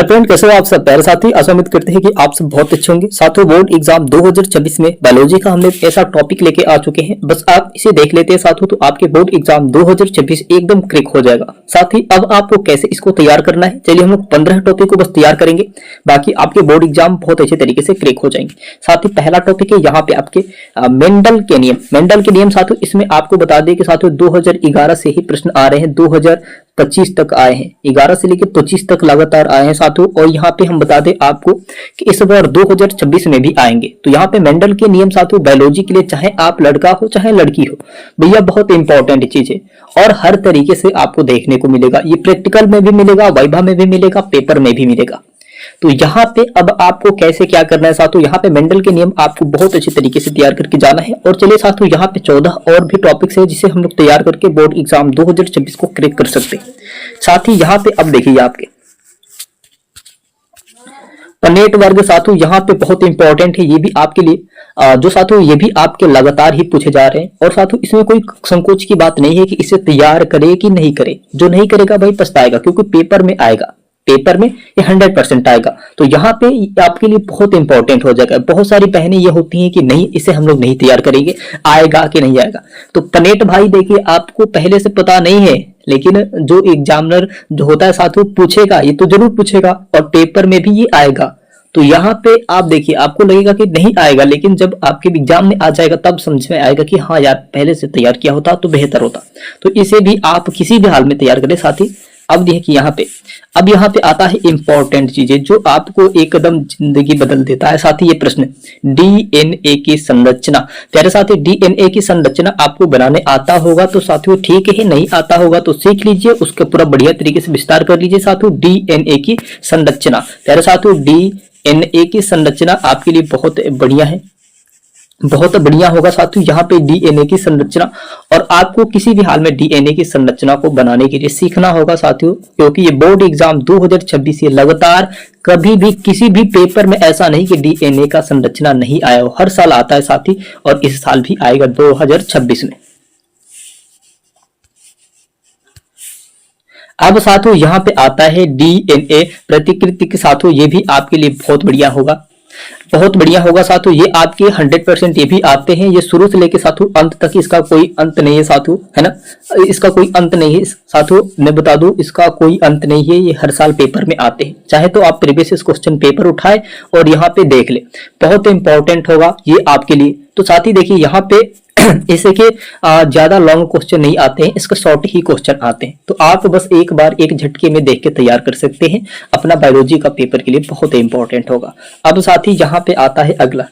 Hello friend, कैसे हो आप सब प्यारे साथी। आशा उम्मीद करते हैं कि आप सब बहुत अच्छे होंगे। साथियों, बोर्ड एग्जाम 2026 में बायोलॉजी का हमने ऐसा टॉपिक लेके आ चुके हैं, बस आप इसे देख लेते हैं साथियों, तो आपके बोर्ड एग्जाम 2026 एकदम क्लिक हो जाएगा। साथ ही अब आपको कैसे इसको तैयार करना है, चलिए हम लोग 15 टॉपिक को बस तैयार करेंगे, बाकी आपके बोर्ड एग्जाम बहुत अच्छे तरीके से क्लिक हो जाएंगे। साथ ही पहला टॉपिक है यहाँ पे आपके मेंडल के नियम। मेंडल के नियम साथियों, इसमें आपको बता दें कि साथियों 2011 से ही प्रश्न आ रहे हैं, 2025 तक आए हैं, 11 से लेकर 25 तक लगातार आए हैं साथियों। और यहाँ पे हम बता दें आपको कि इस बार 2026 में भी आएंगे। तो यहाँ पे मेंडल के नियम साथियों बायोलॉजी के लिए, चाहे आप लड़का हो चाहे लड़की हो, भैया बहुत इंपॉर्टेंट चीज है और हर तरीके से आपको देखने को मिलेगा। ये प्रैक्टिकल में भी मिलेगा, वाइवा में भी मिलेगा, पेपर में भी मिलेगा। तो यहाँ पे अब आपको कैसे क्या करना है साथियों, यहाँ पे मेंडल के नियम आपको बहुत अच्छे तरीके से तैयार करके जाना है। और चलिए साथियों, यहाँ पे 14 और भी टॉपिक्स है जिसे हम लोग तैयार करके बोर्ड एग्जाम 2026 को क्रैक कर सकते हैं। साथ ही यहाँ पे अब देखिए आपके पनेट वर्ग साथियों, यहाँ पे बहुत इंपॉर्टेंट है, ये भी आपके लिए जो साथियों ये भी आपके लगातार ही पूछे जा रहे हैं। और साथियों इसमें कोई संकोच की बात नहीं है कि इसे तैयार करे कि नहीं करे, जो नहीं करेगा भाई पछताएगा, क्योंकि पेपर में आएगा, पेपर में ये 100% आएगा। तो यहाँ पे आपके लिए बहुत इंपॉर्टेंट हो जाएगा। बहुत सारी बहनें ये होती हैं कि नहीं इसे हम लोग नहीं तैयार करेंगे, आएगा कि नहीं आएगा। तो पनेट भाई देखिए, आपको पहले से पता नहीं है, लेकिन जो एग्जामिनर जो होता है साथियों पूछेगा, ये तो जरूर पूछेगा और पेपर में भी ये आएगा। तो यहाँ पे आप देखिए, आपको लगेगा कि नहीं आएगा, लेकिन जब आपके एग्जाम में आ जाएगा तब समझ में आएगा कि हाँ यार पहले से तैयार किया होता तो बेहतर होता। तो इसे भी आप किसी भी हाल में तैयार करें साथी। अब देखिए यहाँ पे, अब यहाँ पे आता है इंपॉर्टेंट चीजें जो आपको एकदम जिंदगी बदल देता है साथी। ये प्रश्न डीएनए की संरचना, प्यारे साथी डीएनए की संरचना आपको बनाने आता होगा तो साथियों ठीक है, नहीं आता होगा तो सीख लीजिए, उसका पूरा बढ़िया तरीके से विस्तार कर लीजिए साथियों। डीएनए की संरचना, प्यारे साथियों डीएनए की संरचना आपके लिए बहुत बढ़िया है, बहुत बढ़िया होगा साथियों। यहाँ पे डीएनए की संरचना, और आपको किसी भी हाल में डीएनए की संरचना को बनाने के लिए सीखना होगा साथियों, क्योंकि ये बोर्ड एग्जाम 2026 ये लगातार कभी भी किसी भी पेपर में ऐसा नहीं कि डीएनए का संरचना नहीं आया हो, हर साल आता है साथी, और इस साल भी आएगा 2026 में। अब साथियों यहाँ पे आता है डीएनए प्रतिकृति के साथियों, ये भी आपके लिए बहुत बढ़िया होगा, बहुत बढ़िया होगा साथियों। ये आपके 100% ये भी आते हैं, ये शुरू से लेके साथियों अंत तक, इसका कोई अंत नहीं है साथियों, है ना, इसका कोई अंत नहीं है साथियों, मैं बता दूं इसका कोई अंत नहीं है। ये हर साल पेपर में आते हैं, चाहे तो आप प्रीवियस क्वेश्चन पेपर उठाए और यहाँ पे देख ले, बहुत इंपॉर्टेंट होगा ये आपके लिए। तो साथी देखिए यहाँ पे इससे के ज्यादा लॉन्ग क्वेश्चन नहीं आते हैं, इसका शॉर्ट ही क्वेश्चन आते हैं। तो आप बस एक बार एक झटके में देख के तैयार कर सकते हैं, अपना बायोलॉजी का पेपर के लिए बहुत इंपॉर्टेंट होगा। अब साथी यहाँ पे आता है अगला,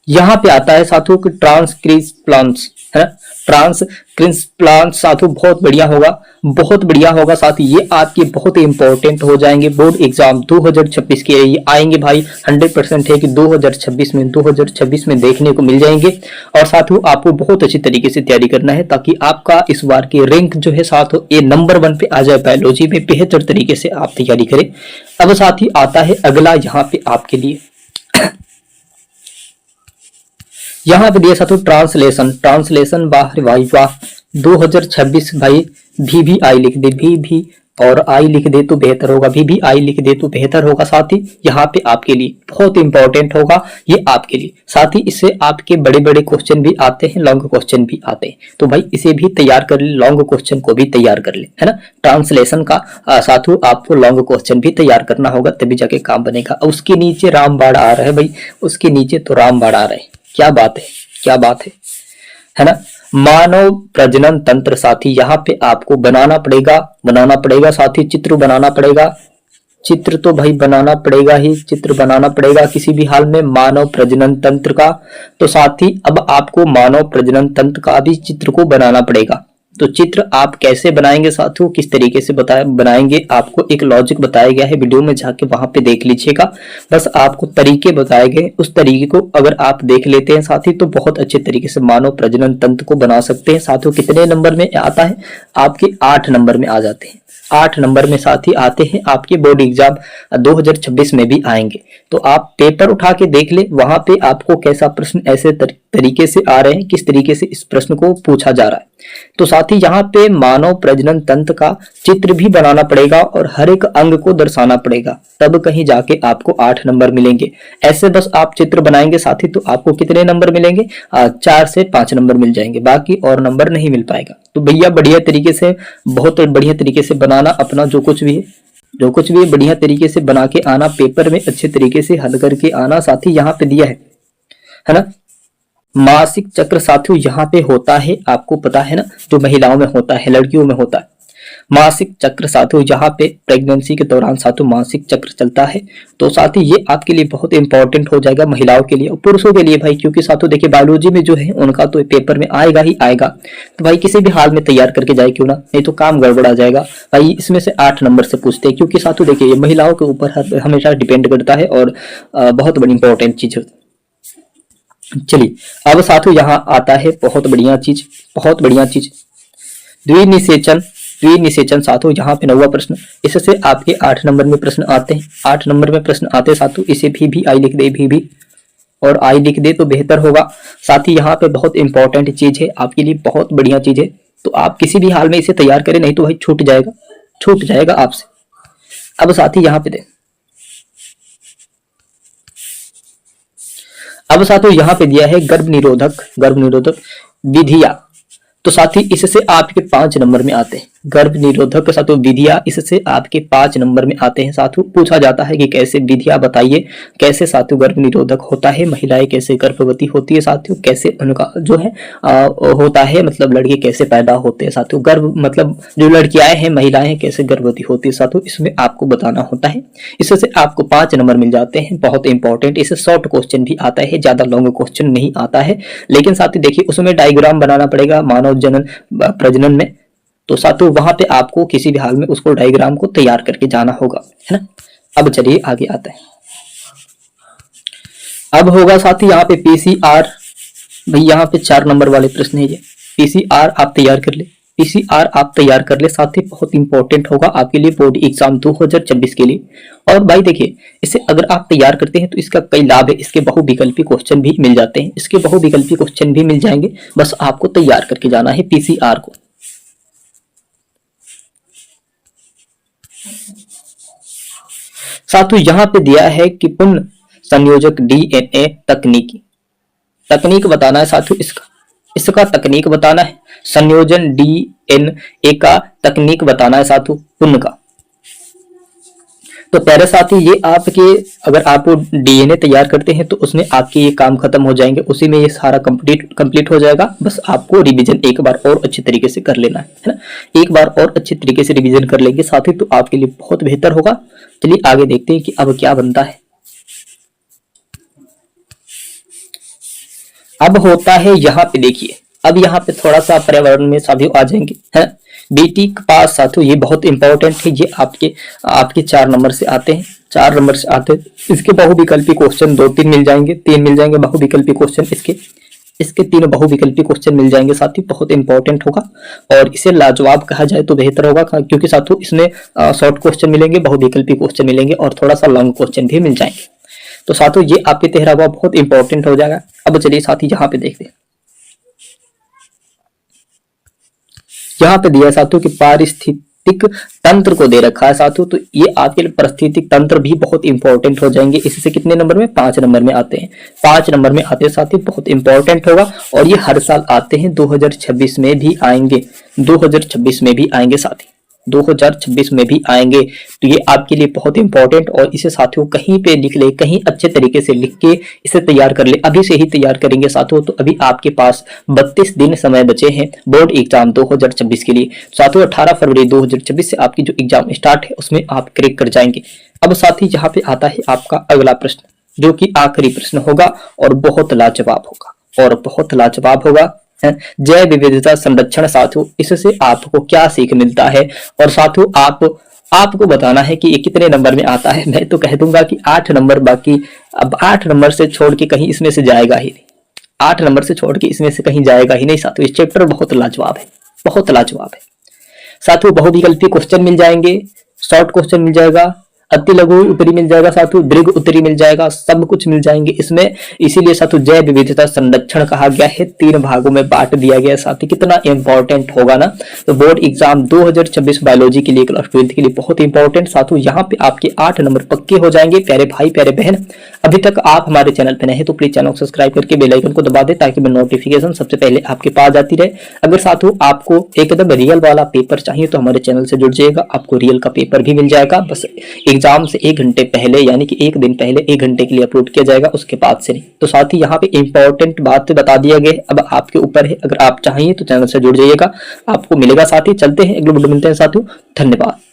यहाँ पे आता है साथियों कि ट्रांसक्रिप्शंस, है ना, ट्रांसक्रिप्शंस साथियों बहुत बढ़िया होगा, बहुत बढ़िया होगा साथी। ये आपके बहुत इंपॉर्टेंट हो जाएंगे बोर्ड एग्जाम 2026 के लिए आएंगे भाई, 100% है कि 2026 में देखने को मिल जाएंगे। और साथियों आपको बहुत अच्छी तरीके से तैयारी करना है ताकि आपका इस बार की रैंक जो है साथियों ये नंबर 1 पे आ जाए, बायोलॉजी में बेहतर तरीके से आप तैयारी करें। अब साथी आता है अगला यहाँ पे आपके लिए, यहाँ पे दिया साथियों ट्रांसलेशन, ट्रांसलेशन बाहर भाई वाह 2026 भाई, भी आई लिख दे, भी और आई लिख दे तो बेहतर होगा, भी आई लिख दे तो बेहतर होगा साथी। यहाँ पे आपके लिए बहुत इंपॉर्टेंट होगा ये आपके लिए साथी। इससे आपके बड़े बड़े क्वेश्चन भी आते हैं, लॉन्ग क्वेश्चन भी आते हैं, तो भाई इसे भी तैयार कर ले, लॉन्ग क्वेश्चन को भी तैयार कर ले, है ना। ट्रांसलेशन का साथियों आपको लॉन्ग क्वेश्चन भी तैयार करना होगा, तभी जाके काम बनेगा। उसके नीचे रामबाण आ रहा है भाई, उसके नीचे तो रामबाण आ रहा है, क्या बात है, क्या बात है ना। मानव प्रजनन तंत्र साथी, यहाँ पे आपको बनाना पड़ेगा साथी, चित्र बनाना पड़ेगा, चित्र तो भाई बनाना पड़ेगा ही, चित्र बनाना पड़ेगा किसी भी हाल में मानव प्रजनन तंत्र का। तो साथी अब आपको मानव प्रजनन तंत्र का भी चित्र को बनाना पड़ेगा। तो चित्र आप कैसे बनाएंगे साथियों, किस तरीके से बनाएंगे, आपको एक लॉजिक बताया गया है, वीडियो में जाके वहां पे देख लीजिएगा। बस आपको तरीके बताए गए, उस तरीके को अगर आप देख लेते हैं साथी तो बहुत अच्छे तरीके से मानव प्रजनन तंत्र को बना सकते हैं साथियों। कितने नंबर में आता है आपके, 8 नंबर में आ जाते हैं, 8 नंबर में साथी आते हैं आपके बोर्ड एग्जाम 2026 में भी आएंगे। तो आप पेपर उठा के देख ले, वहां पे आपको कैसा प्रश्न ऐसे तरीके से आ रहे हैं, किस तरीके से इस प्रश्न को पूछा जा रहा है। तो साथ ही यहाँ पे मानव प्रजनन तंत्र का चित्र भी बनाना पड़ेगा और हर एक अंग को दर्शाना पड़ेगा, तब कहीं जाके आपको 8 नंबर मिलेंगे। ऐसे बस आप चित्र बनाएंगे साथी तो आपको कितने नंबर मिलेंगे? 4 से 5 नंबर मिल जाएंगे, बाकी और नंबर नहीं मिल पाएगा। तो भैया बढ़िया तरीके से, बहुत बढ़िया तरीके से बनाना अपना जो कुछ भी है बढ़िया तरीके से बना के आना, पेपर में अच्छे तरीके से हल करके आना। साथी यहाँ पे दिया है ना, मासिक चक्र साथियों यहाँ पे होता है, आपको पता है ना, जो महिलाओं में होता है, लड़कियों में होता है मासिक चक्र साथियों। यहाँ पे प्रेगनेंसी के दौरान साथियों मासिक चक्र चलता है। तो साथियों ये आपके लिए बहुत इंपॉर्टेंट हो जाएगा, महिलाओं के लिए और पुरुषों के लिए भाई, क्योंकि साथियों देखिए बायोलॉजी में जो है उनका तो पेपर में आएगा ही आएगा। तो भाई किसी भी हाल में तैयार करके जाए क्यों ना, नहीं तो काम गड़बड़ा जाएगा भाई। इसमें से 8 नंबर से पूछते हैं, क्योंकि साथियों देखिए ये महिलाओं के ऊपर हमेशा डिपेंड करता है और बहुत बड़ी इंपॉर्टेंट चीज होती है। चलिए अब साथियों यहाँ आता है बहुत बढ़िया चीज, द्विनिषेचन साथियों। यहाँ पे 9वां प्रश्न, इससे आपके 8 नंबर में प्रश्न आते हैं, 8 नंबर में प्रश्न आते हैं साथियों। इसे भी आई लिख दे, भी और आई लिख दे तो बेहतर होगा। साथ ही यहाँ पे बहुत इंपॉर्टेंट चीज है आपके लिए, बहुत बढ़िया चीज है। तो आप किसी भी हाल में इसे तैयार करें, नहीं तो भाई छूट जाएगा आपसे। अब साथ ही यहाँ पे दे, अब साथियों यहाँ पे दिया है गर्भ निरोधक विधियां। तो साथी इससे आपके 5 नंबर में आते हैं, गर्भ निरोधक साथियों विधियां, इससे आपके 5 नंबर में आते हैं। साथियों पूछा जाता है कि कैसे विधियां बताइए, कैसे साथियों गर्भ निरोधक होता है, महिलाएं कैसे गर्भवती होती है साथियों, कैसे उनका जो है होता है, मतलब लड़के कैसे पैदा होते हैं साथियों, गर्भ मतलब जो लड़कियां हैं महिलाएं कैसे गर्भवती होती है साथियों, इसमें आपको बताना होता है। इससे आपको 5 नंबर मिल जाते हैं, बहुत इंपॉर्टेंट। इससे शॉर्ट क्वेश्चन भी आता है, ज्यादा लॉन्ग क्वेश्चन नहीं आता है। लेकिन साथियों देखिए उसमें डायग्राम बनाना पड़ेगा मानव जनन प्रजनन में। तो साथियों वहां पे आपको किसी भी हाल में उसको डायग्राम को तैयार करके जाना होगा, है ना। अब चलिए आगे आते हैं। अब होगा साथी यहाँ पे पीसीआर, भाई यहाँ पे 4 नंबर वाले प्रश्न है ये। पीसीआर आप तैयार कर ले, साथी बहुत इंपॉर्टेंट होगा आपके लिए बोर्ड एग्जाम 2026 के लिए। और भाई देखिए इसे अगर आप तैयार करते हैं तो इसका कई लाभ है, इसके बहुविकल्पी क्वेश्चन भी मिल जाते हैं, इसके बहुविकल्पी क्वेश्चन भी मिल जाएंगे, बस आपको तैयार करके जाना है पीसीआर को। साथियों यहाँ पे दिया है कि पुनः संयोजक डीएनए तकनीक बताना है साथियों, इसका तकनीक बताना है, संयोजन डीएनए का तकनीक बताना है साथियों, पुनः का। तो पहले साथी ये आपके, अगर आप डीएनए तैयार करते हैं तो उसमें आपके ये काम खत्म हो जाएंगे, उसी में ये सारा कंप्लीट हो जाएगा। बस आपको रिवीजन एक बार और अच्छे तरीके से कर लेना है ना, एक बार और अच्छे तरीके से रिवीजन कर लेंगे साथी तो आपके लिए बहुत बेहतर होगा। चलिए आगे देखते हैं कि अब क्या बनता है। अब होता है यहाँ पे देखिए, अब यहाँ पे थोड़ा सा पर्यावरण में साथियों आ जाएंगे, है ना। बीटी पास साथियों ये बहुत इंपॉर्टेंट है, ये आपके 4 नंबर से आते हैं, 4 नंबर से आते हैं। इसके बहुविकल्पी क्वेश्चन 2-3 मिल जाएंगे, 3 मिल जाएंगे बहुविकल्पी क्वेश्चन, इसके 3 बहुविकल्पी क्वेश्चन मिल जाएंगे साथियों, बहुत इंपॉर्टेंट होगा। और इसे लाजवाब कहा जाए तो बेहतर होगा, क्योंकि साथियों इसमें शॉर्ट क्वेश्चन मिलेंगे, बहुविकल्पी क्वेश्चन मिलेंगे और थोड़ा सा लॉन्ग क्वेश्चन भी मिल जाएंगे। तो साथियों ये आपके 13वां बहुत इंपॉर्टेंट हो जाएगा। अब चलिए साथी यहाँ पे देखते हैं, यहाँ पे दिया साथियों कि पारिस्थितिक तंत्र को दे रखा है साथियों, तो ये आपके लिए पारिस्थितिक तंत्र भी बहुत इंपॉर्टेंट हो जाएंगे। इससे कितने नंबर में? 5 नंबर में आते हैं, 5 नंबर में आते हैं साथियों, बहुत इंपॉर्टेंट होगा। और ये हर साल आते हैं, 2026 में भी आएंगे, 2026 में भी आएंगे साथी, 2026 में भी आएंगे। तो ये आपके लिए बहुत इंपॉर्टेंट, और इसे साथियों कहीं पे लिख ले, कहीं अच्छे तरीके से लिख के इसे तैयार कर ले, अभी से ही तैयार करेंगे साथियों तो अभी आपके पास 32 दिन समय बचे हैं बोर्ड एग्जाम 2026 के लिए। साथियों 18 फरवरी 2026 से आपकी जो एग्जाम स्टार्ट है उसमें आप क्रैक कर जाएंगे। अब साथी यहाँ पे आता है आपका अगला प्रश्न, जो कि आखिरी प्रश्न होगा और बहुत लाजवाब होगा, जैव विविधता संरक्षण। साथियों इससे आपको क्या सीख मिलता है, और साथियों आपको बताना है कि ये कितने नंबर में आता है। मैं तो कह दूंगा कि 8 नंबर, बाकी अब 8 नंबर से छोड़ के कहीं इसमें से जाएगा ही नहीं, 8 नंबर से छोड़ के इसमें से कहीं जाएगा ही नहीं साथियों। इस चैप्टर बहुत लाजवाब है साथियों। बहुविकल्पी क्वेश्चन मिल जाएंगे, शॉर्ट क्वेश्चन मिल जाएगा, अति लघु उत्तरी मिल जाएगा साथियों, दीर्घ उत्तरी मिल जाएगा, सब कुछ मिल जाएंगे इसमें। इसीलिए साथियों जैव विविधता संरक्षण कहा गया है, 3 भागों में बांट दिया गया है साथियों। कितना इंपॉर्टेंट होगा ना। तो बोर्ड एग्जाम 2026 बायोलॉजी के लिए, क्लास 12th के लिए बहुत इंपॉर्टेंट साथियों। यहाँ पे आपके 8 नंबर पक्के हो जाएंगे। प्यारे भाई प्यारे बहन, अभी तक आप हमारे चैनल पे नए हैं तो प्लीज चैनल को सब्सक्राइब करके बेल आइकन को दबा दे, ताकि मैं नोटिफिकेशन सबसे पहले आपके पास जाती रहे। अगर साथियों आपको एकदम रियल वाला पेपर चाहिए तो हमारे चैनल से जुड़ जाइएगा, आपको रियल का पेपर भी मिल जाएगा। बस एग्जाम से 1 घंटे पहले, यानी कि 1 दिन पहले 1 घंटे के लिए अपलोड किया जाएगा, उसके बाद से नहीं। तो साथ ही यहाँ पे इंपॉर्टेंट बात बता दिया गया है, अब आपके ऊपर है। अगर आप चाहिए तो चैनल से जुड़ जाइएगा, आपको मिलेगा। साथ ही चलते हैं, अगले वीडियो मिलते हैं साथियों। धन्यवाद।